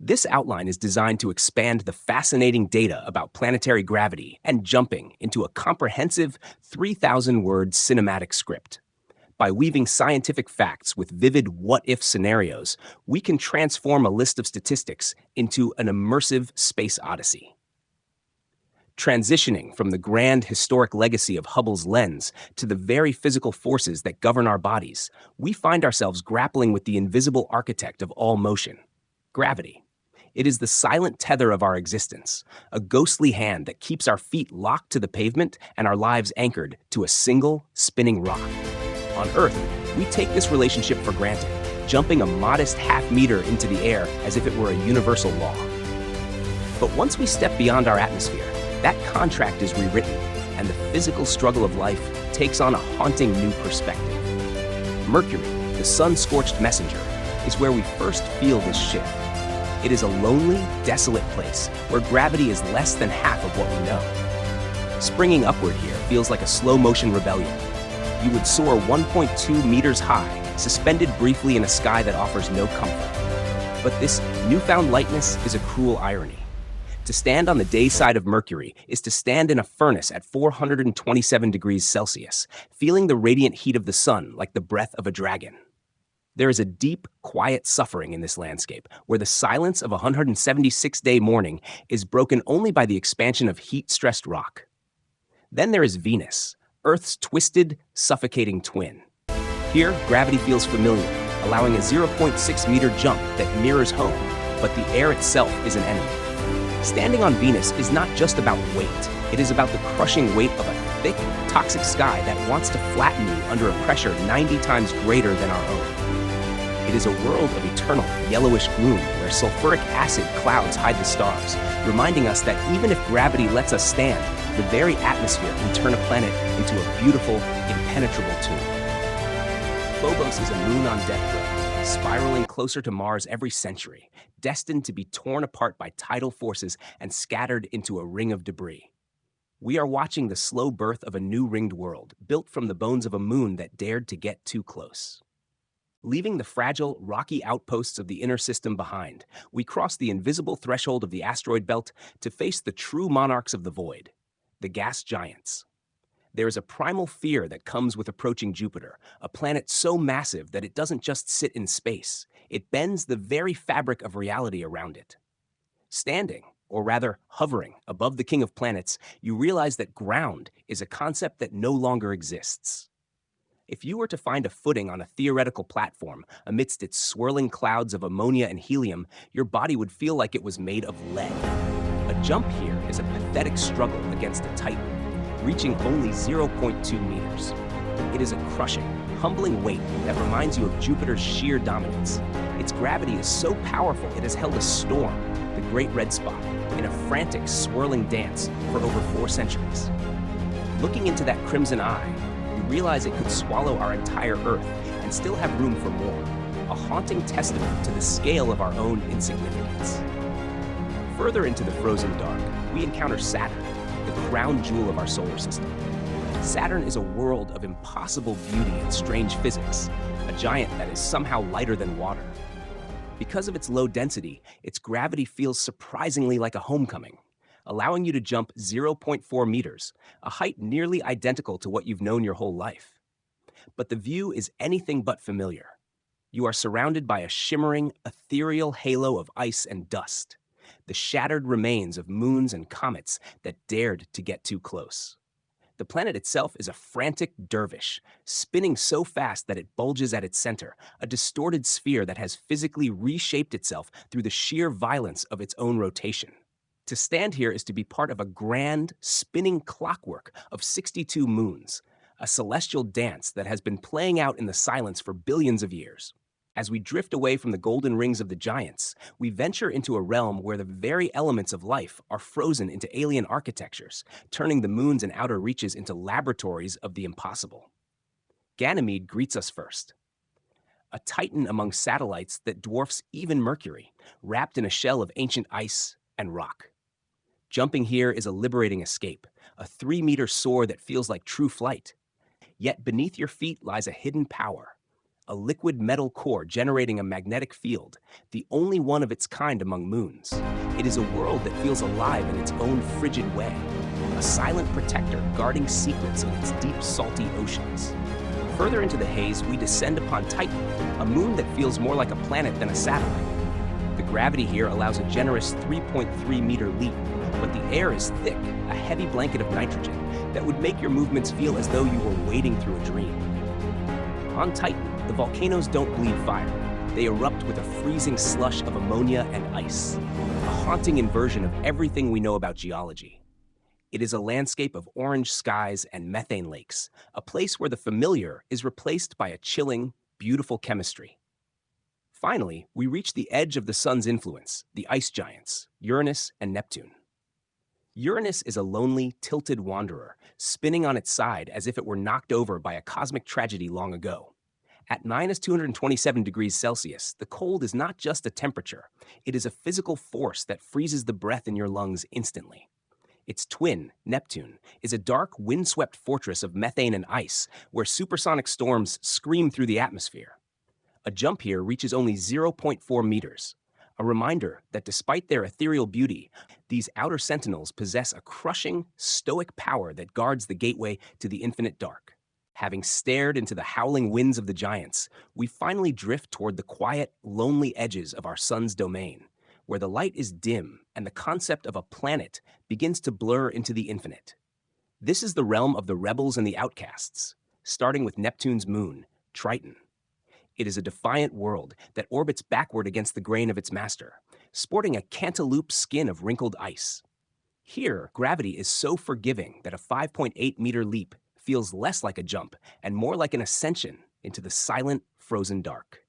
This outline is designed to expand the fascinating data about planetary gravity and jumping into a comprehensive 3,000-word cinematic script. By weaving scientific facts with vivid what-if scenarios, we can transform a list of statistics into an immersive space odyssey. Transitioning from the grand historic legacy of Hubble's lens to the very physical forces that govern our bodies, we find ourselves grappling with the invisible architect of all motion, gravity. It is the silent tether of our existence, a ghostly hand that keeps our feet locked to the pavement and our lives anchored to a single spinning rock. On Earth, we take this relationship for granted, jumping a modest half-meter into the air as if it were a universal law. But once we step beyond our atmosphere, that contract is rewritten, and the physical struggle of life takes on a haunting new perspective. Mercury, the sun-scorched messenger, is where we first feel this shift. It is a lonely, desolate place where gravity is less than half of what we know. Springing upward here feels like a slow-motion rebellion. You would soar 1.2 meters high, suspended briefly in a sky that offers no comfort. But this newfound lightness is a cruel irony. To stand on the day side of Mercury is to stand in a furnace at 427 degrees Celsius, feeling the radiant heat of the sun like the breath of a dragon. There is a deep, quiet suffering in this landscape, where the silence of a 176-day morning is broken only by the expansion of heat-stressed rock. Then there is Venus, Earth's twisted, suffocating twin. Here, gravity feels familiar, allowing a 0.6-meter jump that mirrors home, but the air itself is an enemy. Standing on Venus is not just about weight. It is about the crushing weight of a thick, toxic sky that wants to flatten you under a pressure 90 times greater than our own. It is a world of eternal, yellowish gloom where sulfuric acid clouds hide the stars, reminding us that even if gravity lets us stand, the very atmosphere can turn a planet into a beautiful, impenetrable tomb. Phobos is a moon on death row, spiraling closer to Mars every century, destined to be torn apart by tidal forces and scattered into a ring of debris. We are watching the slow birth of a new ringed world, built from the bones of a moon that dared to get too close. Leaving the fragile, rocky outposts of the inner system behind, we cross the invisible threshold of the asteroid belt to face the true monarchs of the void, the gas giants. There is a primal fear that comes with approaching Jupiter, a planet so massive that it doesn't just sit in space. It bends the very fabric of reality around it. Standing, or rather hovering, above the king of planets, you realize that ground is a concept that no longer exists. If you were to find a footing on a theoretical platform amidst its swirling clouds of ammonia and helium, your body would feel like it was made of lead. A jump here is a pathetic struggle against a titan, reaching only 0.2 meters. It is a crushing, humbling weight that reminds you of Jupiter's sheer dominance. Its gravity is so powerful it has held a storm, the Great Red Spot, in a frantic, swirling dance for over 4 centuries. Looking into that crimson eye, you realize it could swallow our entire Earth and still have room for more, a haunting testament to the scale of our own insignificance. Further into the frozen dark, we encounter Saturn, the crown jewel of our solar system. Saturn is a world of impossible beauty and strange physics, a giant that is somehow lighter than water. Because of its low density, its gravity feels surprisingly like a homecoming, allowing you to jump 0.4 meters, a height nearly identical to what you've known your whole life. But the view is anything but familiar. You are surrounded by a shimmering, ethereal halo of ice and dust, the shattered remains of moons and comets that dared to get too close. The planet itself is a frantic dervish, spinning so fast that it bulges at its center, a distorted sphere that has physically reshaped itself through the sheer violence of its own rotation. To stand here is to be part of a grand, spinning clockwork of 62 moons, a celestial dance that has been playing out in the silence for billions of years. As we drift away from the golden rings of the giants, we venture into a realm where the very elements of life are frozen into alien architectures, turning the moons and outer reaches into laboratories of the impossible. Ganymede greets us first, a titan among satellites that dwarfs even Mercury, wrapped in a shell of ancient ice and rock. Jumping here is a liberating escape, a 3-meter soar that feels like true flight. Yet beneath your feet lies a hidden power, a liquid metal core generating a magnetic field, the only one of its kind among moons. It is a world that feels alive in its own frigid way, a silent protector guarding secrets in its deep, salty oceans. Further into the haze, we descend upon Titan, a moon that feels more like a planet than a satellite. The gravity here allows a generous 3.3-meter leap, but the air is thick, a heavy blanket of nitrogen that would make your movements feel as though you were wading through a dream. On Titan, the volcanoes don't bleed fire. They erupt with a freezing slush of ammonia and ice, a haunting inversion of everything we know about geology. It is a landscape of orange skies and methane lakes, a place where the familiar is replaced by a chilling, beautiful chemistry. Finally, we reach the edge of the sun's influence, the ice giants, Uranus and Neptune. Uranus is a lonely, tilted wanderer, spinning on its side as if it were knocked over by a cosmic tragedy long ago. At -227 degrees Celsius, the cold is not just a temperature, it is a physical force that freezes the breath in your lungs instantly. Its twin, Neptune, is a dark, windswept fortress of methane and ice where supersonic storms scream through the atmosphere. A jump here reaches only 0.4 meters, a reminder that despite their ethereal beauty, these outer sentinels possess a crushing, stoic power that guards the gateway to the infinite dark. Having stared into the howling winds of the giants, we finally drift toward the quiet, lonely edges of our sun's domain, where the light is dim and the concept of a planet begins to blur into the infinite. This is the realm of the rebels and the outcasts, starting with Neptune's moon, Triton. It is a defiant world that orbits backward against the grain of its master, sporting a cantaloupe skin of wrinkled ice. Here, gravity is so forgiving that a 5.8-meter leap feels less like a jump and more like an ascension into the silent, frozen dark.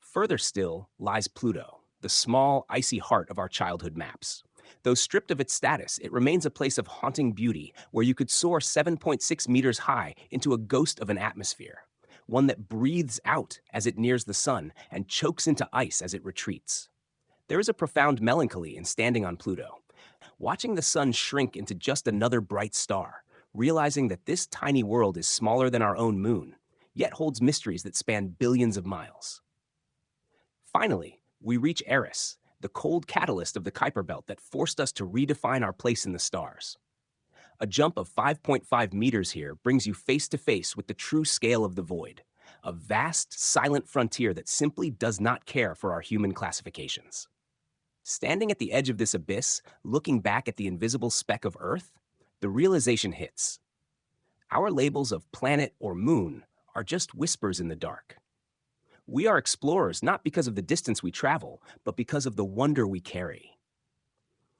Further still lies Pluto, the small, icy heart of our childhood maps. Though stripped of its status, it remains a place of haunting beauty where you could soar 7.6 meters high into a ghost of an atmosphere, one that breathes out as it nears the sun and chokes into ice as it retreats. There is a profound melancholy in standing on Pluto, watching the sun shrink into just another bright star, realizing that this tiny world is smaller than our own moon, yet holds mysteries that span billions of miles. Finally, we reach Eris, the cold catalyst of the Kuiper Belt that forced us to redefine our place in the stars. A jump of 5.5 meters here brings you face to face with the true scale of the void, a vast, silent frontier that simply does not care for our human classifications. Standing at the edge of this abyss, looking back at the invisible speck of Earth, the realization hits. Our labels of planet or moon are just whispers in the dark. We are explorers not because of the distance we travel, but because of the wonder we carry.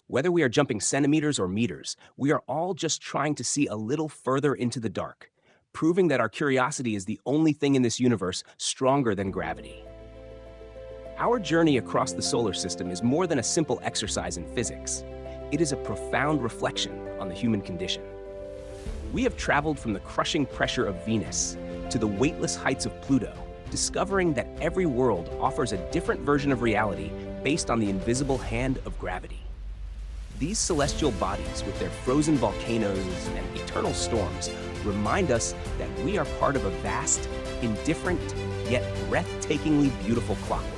Whether we are jumping centimeters or meters, we are all just trying to see a little further into the dark, proving that our curiosity is the only thing in this universe stronger than gravity. Our journey across the solar system is more than a simple exercise in physics. It is a profound reflection on the human condition. We have traveled from the crushing pressure of Venus to the weightless heights of Pluto, discovering that every world offers a different version of reality based on the invisible hand of gravity. These celestial bodies, with their frozen volcanoes and eternal storms, remind us that we are part of a vast, indifferent, yet breathtakingly beautiful clockwork.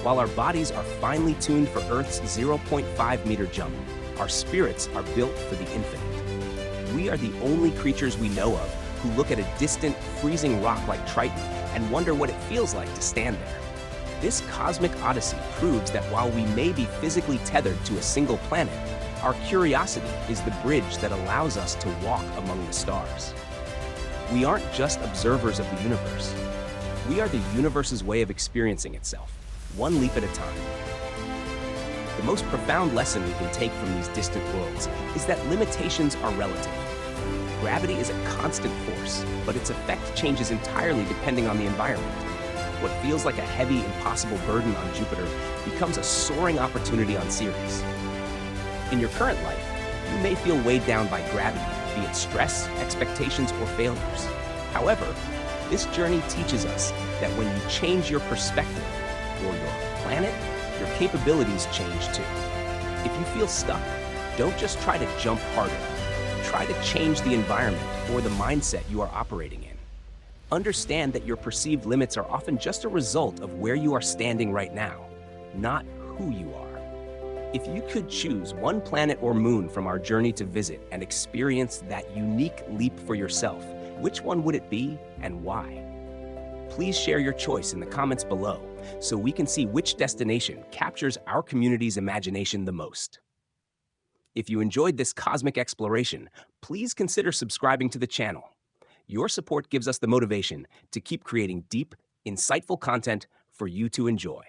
While our bodies are finely tuned for Earth's 0.5-meter jump, our spirits are built for the infinite. We are the only creatures we know of who look at a distant, freezing rock like Triton and wonder what it feels like to stand there. This cosmic odyssey proves that while we may be physically tethered to a single planet, our curiosity is the bridge that allows us to walk among the stars. We aren't just observers of the universe. We are the universe's way of experiencing itself, one leap at a time. The most profound lesson we can take from these distant worlds is that limitations are relative. Gravity is a constant force, but its effect changes entirely depending on the environment. What feels like a heavy, impossible burden on Jupiter becomes a soaring opportunity on Ceres. In your current life, you may feel weighed down by gravity, be it stress, expectations, or failures. However, this journey teaches us that when you change your perspective or your planet, your capabilities change too. If you feel stuck, don't just try to jump harder. Try to change the environment or the mindset you are operating in. Understand that your perceived limits are often just a result of where you are standing right now, not who you are. If you could choose one planet or moon from our journey to visit and experience that unique leap for yourself, which one would it be and why? Please share your choice in the comments below so we can see which destination captures our community's imagination the most. If you enjoyed this cosmic exploration, please consider subscribing to the channel. Your support gives us the motivation to keep creating deep, insightful content for you to enjoy.